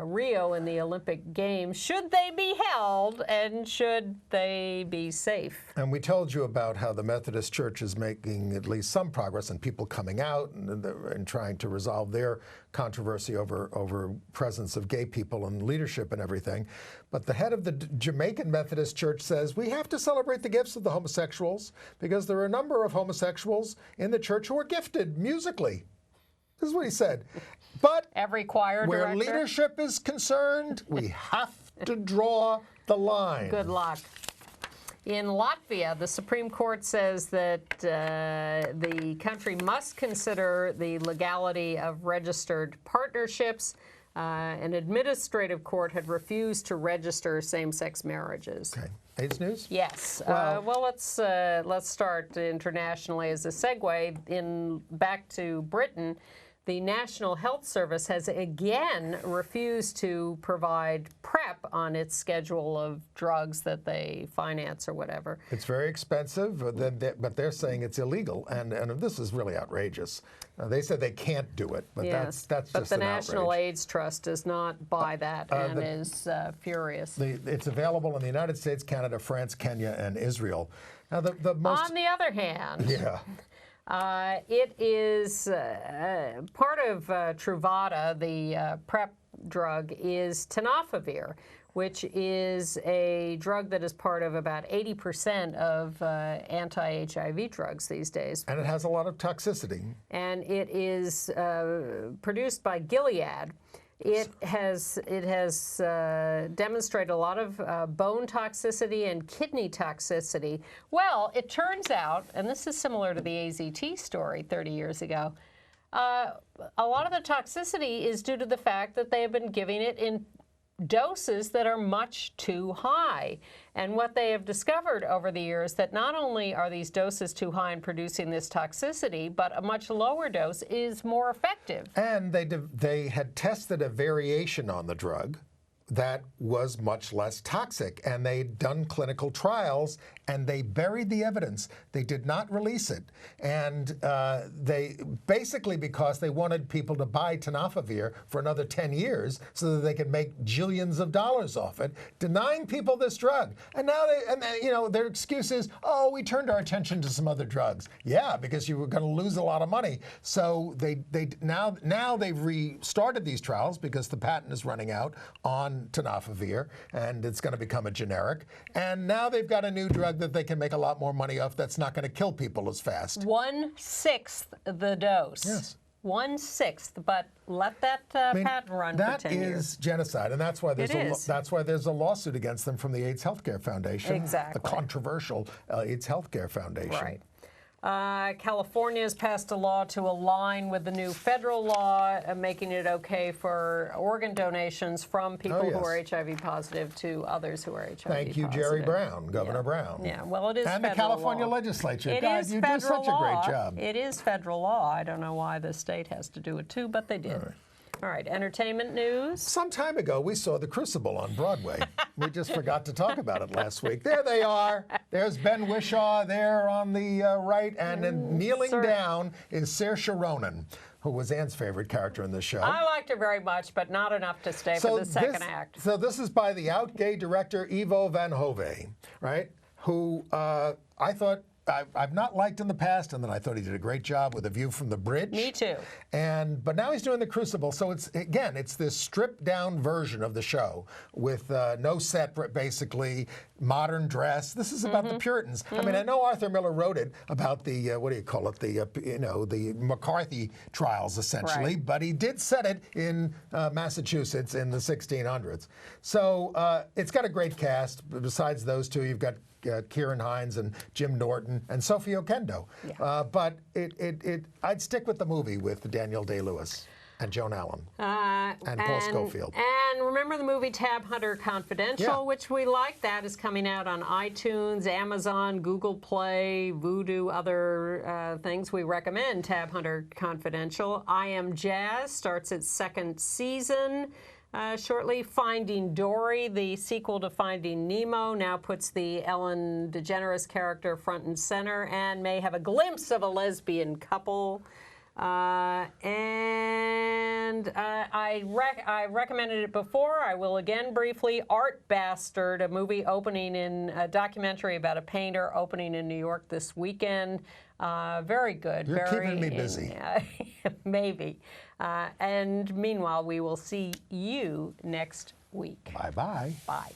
Rio in the Olympic Games, should they be held and should they be safe. And we told you about how the Methodist Church is making at least some progress in people coming out and trying to resolve their controversy over presence of gay people in leadership and everything. But the head of the Jamaican Methodist Church says we have to celebrate the gifts of the homosexuals because there are a number of homosexuals in the church who are gifted musically. This is what he said. But every choir where director, leadership is concerned, we have to draw the line. Good luck. In Latvia, the Supreme Court says that the country must consider the legality of registered partnerships. An administrative court had refused to register same-sex marriages. Okay. AIDS news? Yes. Well, let's start internationally as a segue. Back to Britain. The National Health Service has again refused to provide PrEP on its schedule of drugs that they finance or whatever. It's very expensive, but they're saying it's illegal, and this is really outrageous. They said they can't do it, but yes, that's but just the an National outrage. AIDS Trust does not buy that and is furious. It's available in the United States, Canada, France, Kenya, and Israel. Now, the most... On the other hand... Yeah. It is part of Truvada, the PrEP drug, is tenofovir, which is a drug that is part of about 80% of anti-HIV drugs these days. And it has a lot of toxicity. And it is produced by Gilead. It has demonstrated a lot of bone toxicity and kidney toxicity. Well, it turns out, and this is similar to the AZT story 30 years ago, a lot of the toxicity is due to the fact that they have been giving it in doses that are much too high. And what they have discovered over the years that not only are these doses too high in producing this toxicity, but a much lower dose is more effective. And they had tested a variation on the drug that was much less toxic, and they'd done clinical trials, and they buried the evidence. They did not release it, and they basically because they wanted people to buy tenofovir for another 10 years so that they could make jillions of dollars off it, denying people this drug. And now their excuse is, oh, we turned our attention to some other drugs. Yeah, because you were going to lose a lot of money. So now they've restarted these trials because the patent is running out on tenofovir, and it's going to become a generic. And now they've got a new drug that they can make a lot more money off that's not going to kill people as fast. 1/6 the dose. Yes. 1/6, but let that patent run for 10 years. That is genocide, and that's why there's a lawsuit against them from the AIDS Healthcare Foundation, exactly. the controversial AIDS Healthcare Foundation. Right. California has passed a law to align with the new federal law, making it okay for organ donations from people who are HIV positive to others who are HIV positive. Thank you, Jerry Brown, Governor Brown. Yeah, well, it is and federal the California law. legislature. It God, is you do federal such a great law. job. It is federal law. I don't know why the state has to do it too, but they did. All right, entertainment news. Some time ago, we saw The Crucible on Broadway. We just forgot to talk about it last week. There they are. There's Ben Whishaw there on the right, and then kneeling down is Saoirse Ronan, who was Anne's favorite character in the show. I liked her very much, but not enough to stay for the second act. So this is by the out gay director Ivo Van Hove, right? Who I thought I've not liked in the past, and then I thought he did a great job with A View from the Bridge. Me too. But now he's doing The Crucible, so it's this stripped down version of the show with no set, basically modern dress. This is about the Puritans. I mean, I know Arthur Miller wrote it about the the McCarthy trials essentially, but he did set it in Massachusetts in the 1600s. So it's got a great cast. Besides those two, you've got Kieran Hines and Jim Norton and Sophie Oquendo. Yeah. But I'd stick with the movie with Daniel Day-Lewis and Joan Allen and Paul Scofield. And remember the movie Tab Hunter Confidential, which we like. That is coming out on iTunes, Amazon, Google Play, Vudu, other things. We recommend Tab Hunter Confidential. I Am Jazz starts its second season. Shortly, Finding Dory, the sequel to Finding Nemo, now puts the Ellen DeGeneres character front and center and may have a glimpse of a lesbian couple. I recommended it before. I will again briefly. Art Bastard, a movie opening a documentary about a painter opening in New York this weekend. Very good. You're keeping me busy. Maybe. And meanwhile, we will see you next week. Bye-bye. Bye.